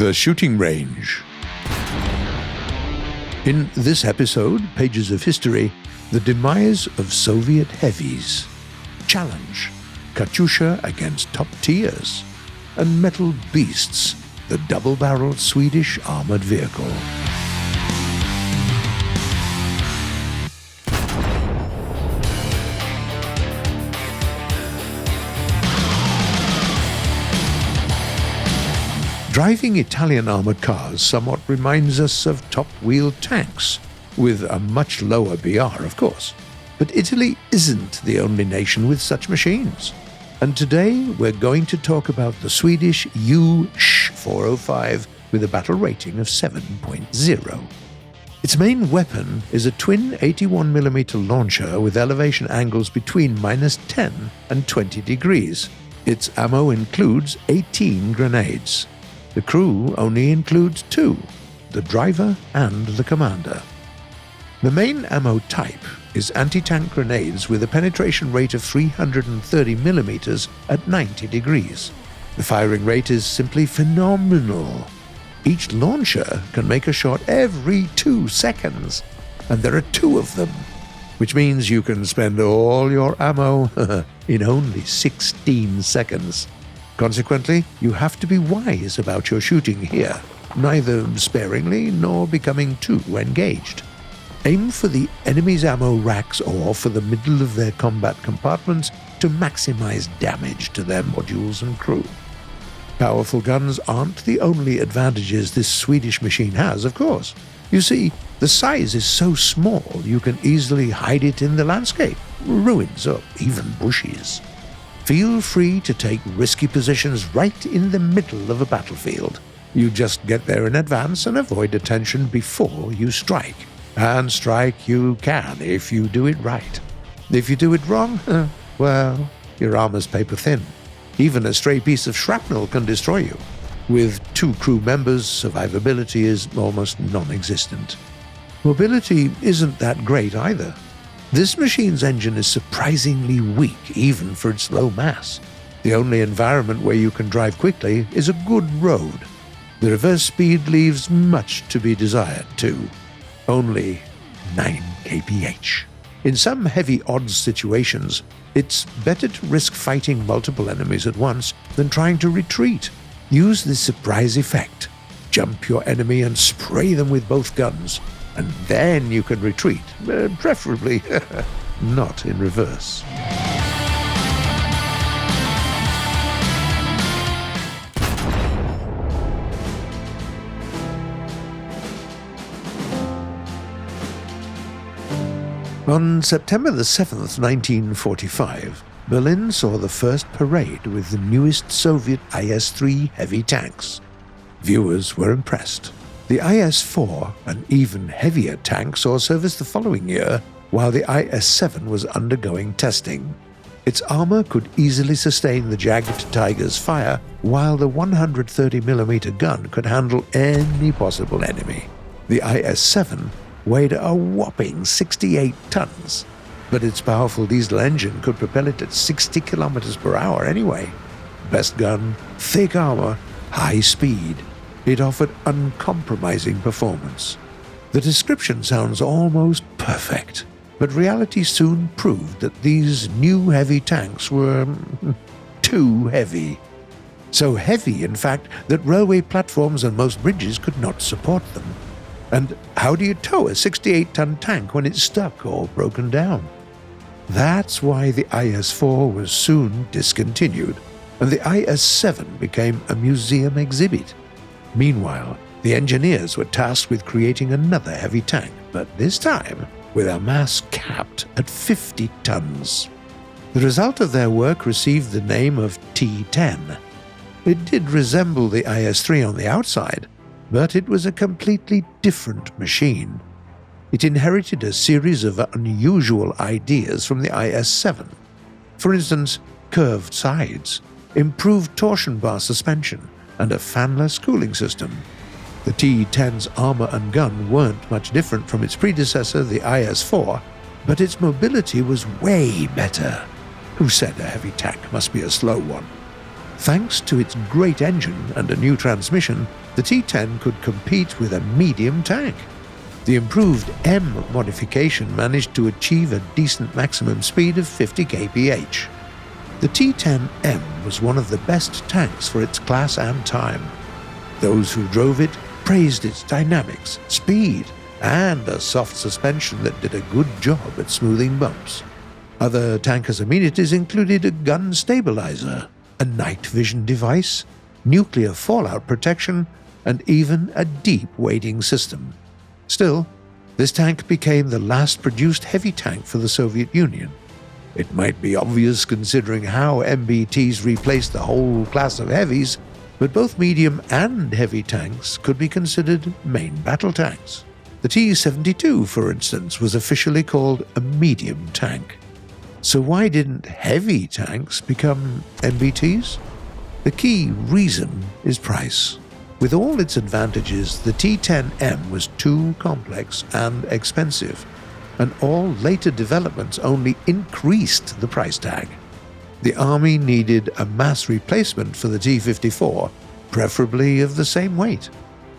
The Shooting Range. In this episode, Pages of History, the demise of Soviet heavies. Challenge, Katyusha against top tiers. And Metal Beasts, the double-barreled Swedish armored vehicle. Driving Italian armored cars somewhat reminds us of top-wheeled tanks, with a much lower BR, of course. But Italy isn't the only nation with such machines. And today we're going to talk about the Swedish U-405 with a battle rating of 7.0. Its main weapon is a twin 81mm launcher with elevation angles between -10 and 20 degrees. Its ammo includes 18 grenades. The crew only includes 2, the driver and the commander. The main ammo type is anti-tank grenades with a penetration rate of 330mm at 90 degrees. The firing rate is simply phenomenal. Each launcher can make a shot every 2 seconds, and there are 2 of them, which means you can spend all your ammo in only 16 seconds. Consequently, you have to be wise about your shooting here, neither sparingly nor becoming too engaged. Aim for the enemy's ammo racks or for the middle of their combat compartments to maximize damage to their modules and crew. Powerful guns aren't the only advantages this Swedish machine has, of course. You see, the size is so small you can easily hide it in the landscape, ruins or even bushes. Feel free to take risky positions right in the middle of a battlefield. You just get there in advance and avoid attention before you strike. And strike you can if you do it right. If you do it wrong, well, your armor's paper thin. Even a stray piece of shrapnel can destroy you. With 2 crew members, survivability is almost non-existent. Mobility isn't that great either. This machine's engine is surprisingly weak even for its low mass. The only environment where you can drive quickly is a good road. The reverse speed leaves much to be desired too. Only 9 kph. In some heavy odds situations, it's better to risk fighting multiple enemies at once than trying to retreat. Use the surprise effect. Jump your enemy and spray them with both guns. And then you can retreat, preferably not in reverse. On September the 7th, 1945, Berlin saw the first parade with the newest Soviet IS-3 heavy tanks. Viewers were impressed. The IS-4, an even heavier tank, saw service the following year, while the IS-7 was undergoing testing. Its armor could easily sustain the jagged Tiger's fire, while the 130mm gun could handle any possible enemy. The IS-7 weighed a whopping 68 tons, but its powerful diesel engine could propel it at 60 kilometers per hour anyway. Best gun, thick armor, high speed. It offered uncompromising performance. The description sounds almost perfect, but reality soon proved that these new heavy tanks were too heavy. So heavy, in fact, that railway platforms and most bridges could not support them. And how do you tow a 68-ton tank when it's stuck or broken down? That's why the IS-4 was soon discontinued, and the IS-7 became a museum exhibit. Meanwhile, the engineers were tasked with creating another heavy tank, but this time with a mass capped at 50 tons. The result of their work received the name of T-10. It did resemble the IS-3 on the outside, but it was a completely different machine. It inherited a series of unusual ideas from the IS-7. For instance, curved sides, improved torsion bar suspension, and a fanless cooling system. The T-10's armor and gun weren't much different from its predecessor, the IS-4, but its mobility was way better. Who said a heavy tank must be a slow one? Thanks to its great engine and a new transmission, the T-10 could compete with a medium tank. The improved M modification managed to achieve a decent maximum speed of 50 kph. The T-10M was one of the best tanks for its class and time. Those who drove it praised its dynamics, speed, and a soft suspension that did a good job at smoothing bumps. Other tanker's amenities included a gun stabilizer, a night vision device, nuclear fallout protection, and even a deep wading system. Still, this tank became the last produced heavy tank for the Soviet Union. It might be obvious considering how MBTs replaced the whole class of heavies, but both medium and heavy tanks could be considered main battle tanks. The T-72, for instance, was officially called a medium tank. So why didn't heavy tanks become MBTs? The key reason is price. With all its advantages, the T-10M was too complex and expensive, and all later developments only increased the price tag. The Army needed a mass replacement for the T-54, preferably of the same weight.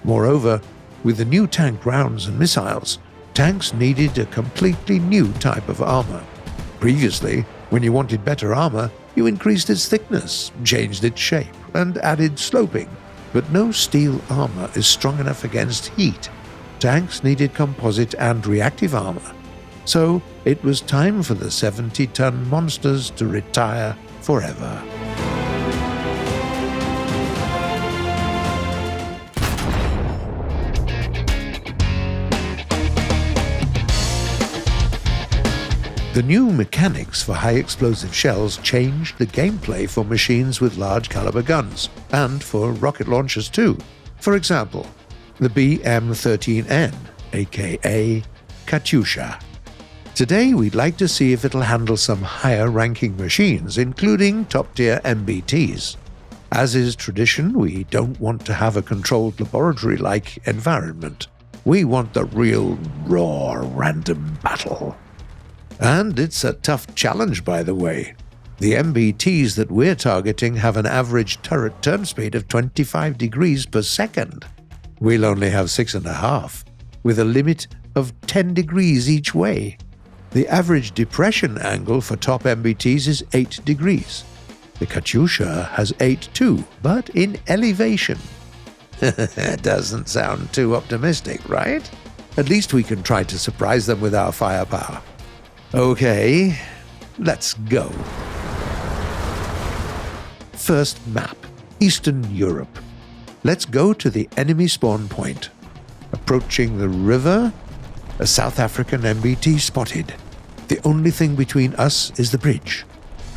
Moreover, with the new tank rounds and missiles, tanks needed a completely new type of armor. Previously, when you wanted better armor, you increased its thickness, changed its shape, and added sloping. But no steel armor is strong enough against heat. Tanks needed composite and reactive armor. So it was time for the 70-ton monsters to retire forever. The new mechanics for high-explosive shells changed the gameplay for machines with large-caliber guns, and for rocket launchers too. For example, the BM-13N, aka Katyusha. Today we'd like to see if it'll handle some higher-ranking machines, including top-tier MBTs. As is tradition, we don't want to have a controlled laboratory-like environment. We want the real, raw, random battle. And it's a tough challenge, by the way. The MBTs that we're targeting have an average turret turn speed of 25 degrees per second. We'll only have 6.5, with a limit of 10 degrees each way. The average depression angle for top MBTs is 8 degrees. The Katyusha has 8 too, but in elevation. Doesn't sound too optimistic, right? At least we can try to surprise them with our firepower. Okay, let's go. First map, Eastern Europe. Let's go to the enemy spawn point. Approaching the river, a South African MBT spotted. The only thing between us is the bridge.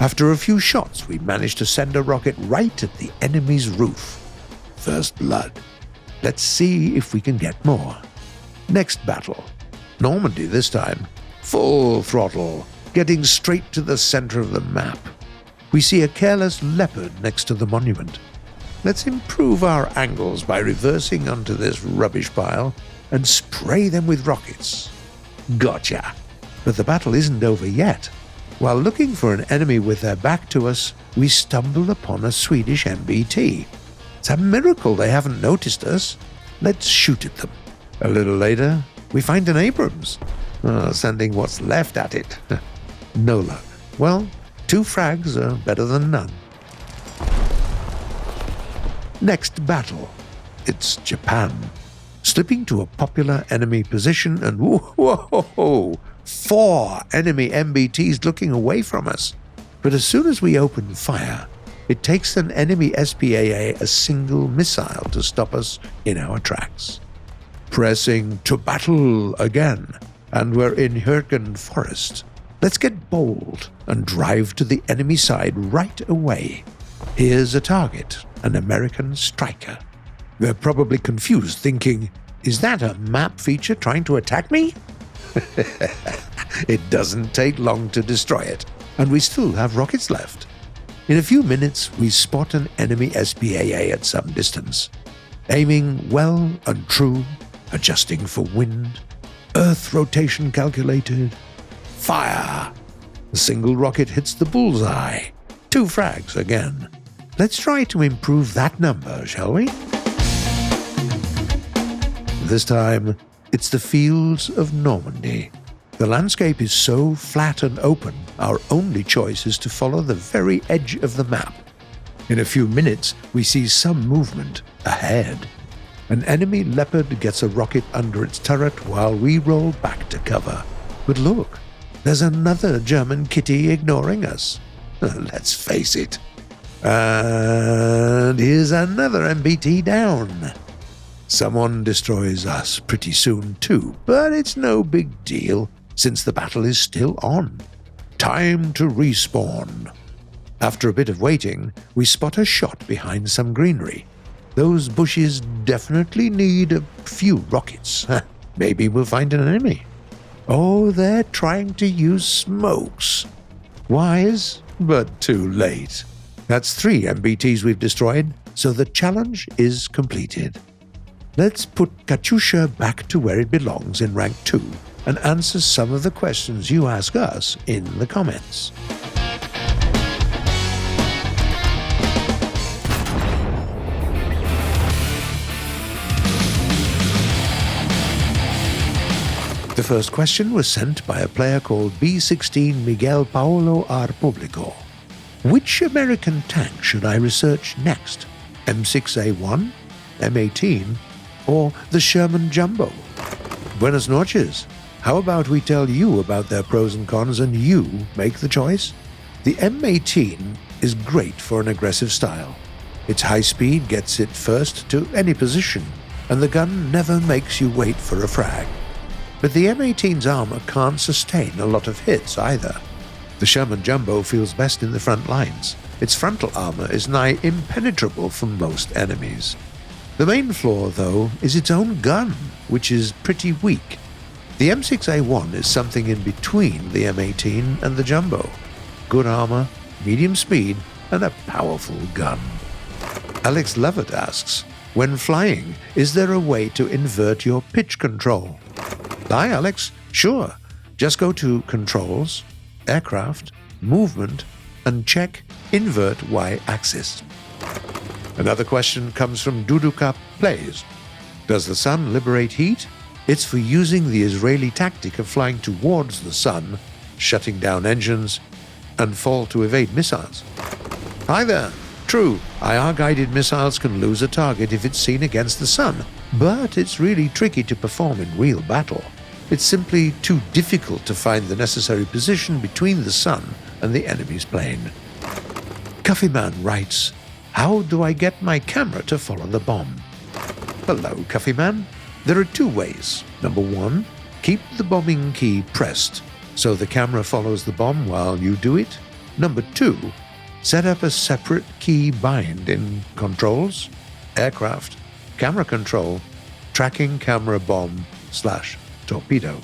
After a few shots, we managed to send a rocket right at the enemy's roof. First blood. Let's see if we can get more. Next battle, Normandy this time. Full throttle, getting straight to the center of the map. We see a careless leopard next to the monument. Let's improve our angles by reversing onto this rubbish pile and spray them with rockets. Gotcha! But the battle isn't over yet. While looking for an enemy with their back to us, we stumble upon a Swedish MBT. It's a miracle they haven't noticed us. Let's shoot at them. A little later, we find an Abrams. Sending what's left at it. No luck. Well, 2 frags are better than none. Next battle. It's Japan. Slipping to a popular enemy position and whoa, 4 enemy MBTs looking away from us. But as soon as we open fire, it takes an enemy SPAA a single missile to stop us in our tracks. Pressing to battle again. And we're in Hürgen Forest. Let's get bold and drive to the enemy side right away. Here's a target, an American Striker. They're probably confused, thinking, is that a map feature trying to attack me? It doesn't take long to destroy it, and we still have rockets left. In a few minutes, we spot an enemy SPAA at some distance. Aiming well and true, adjusting for wind, Earth rotation calculated. Fire! A single rocket hits the bullseye. 2 frags again. Let's try to improve that number, shall we? This time, it's the fields of Normandy. The landscape is so flat and open, our only choice is to follow the very edge of the map. In a few minutes, we see some movement ahead. An enemy Leopard gets a rocket under its turret while we roll back to cover. But look, there's another German kitty ignoring us. Let's face it. And here's another MBT down. Someone destroys us pretty soon too, but it's no big deal since the battle is still on. Time to respawn. After a bit of waiting, we spot a shot behind some greenery. Those bushes definitely need a few rockets. Maybe we'll find an enemy. Oh, they're trying to use smokes. Wise, but too late. That's 3 MBTs we've destroyed, so the challenge is completed. Let's put Katyusha back to where it belongs in rank 2 and answer some of the questions you ask us in the comments. The first question was sent by a player called B16 Miguel Paolo R. Publico. Which American tank should I research next? M6A1, M18, or the Sherman Jumbo? Buenas noches. How about we tell you about their pros and cons and you make the choice? The M18 is great for an aggressive style. Its high speed gets it first to any position, and the gun never makes you wait for a frag. But the M18's armor can't sustain a lot of hits either. The Sherman Jumbo feels best in the front lines. Its frontal armor is nigh impenetrable from most enemies. The main flaw, though, is its own gun, which is pretty weak. The M6A1 is something in between the M18 and the Jumbo. Good armor, medium speed, and a powerful gun. Alex Lovett asks, when flying, is there a way to invert your pitch control? Hi, Alex. Sure. Just go to Controls, Aircraft, Movement, and check Invert Y-Axis. Another question comes from Duduka Plays. Does the sun liberate heat? It's for using the Israeli tactic of flying towards the sun, shutting down engines, and fall to evade missiles. Hi there. True, IR-guided missiles can lose a target if it's seen against the sun, but it's really tricky to perform in real battle. It's simply too difficult to find the necessary position between the sun and the enemy's plane. Cuffyman writes, how do I get my camera to follow the bomb? Hello, Cuffyman. There are 2 ways. Number 1, keep the bombing key pressed so the camera follows the bomb while you do it. Number 2, set up a separate key bind in Controls, Aircraft, Camera Control, Tracking Camera Bomb / Torpedo.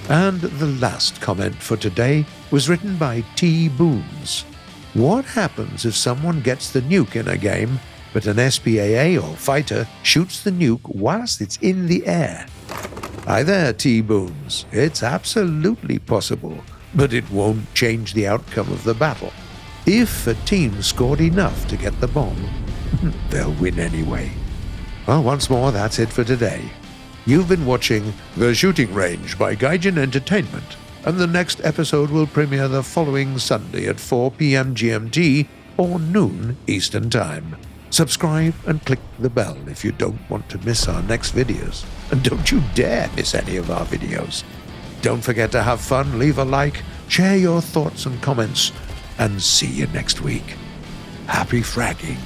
And the last comment for today was written by T. Boons. What happens if someone gets the nuke in a game, but an SPAA or fighter shoots the nuke whilst it's in the air? Hi there, T. Boons. It's absolutely possible, but it won't change the outcome of the battle. If a team scored enough to get the bomb, they'll win anyway. Well, once more, that's it for today. You've been watching The Shooting Range by Gaijin Entertainment, and the next episode will premiere the following Sunday at 4 p.m. GMT or noon Eastern Time. Subscribe and click the bell if you don't want to miss our next videos. And don't you dare miss any of our videos. Don't forget to have fun, leave a like, share your thoughts and comments, and see you next week. Happy fragging.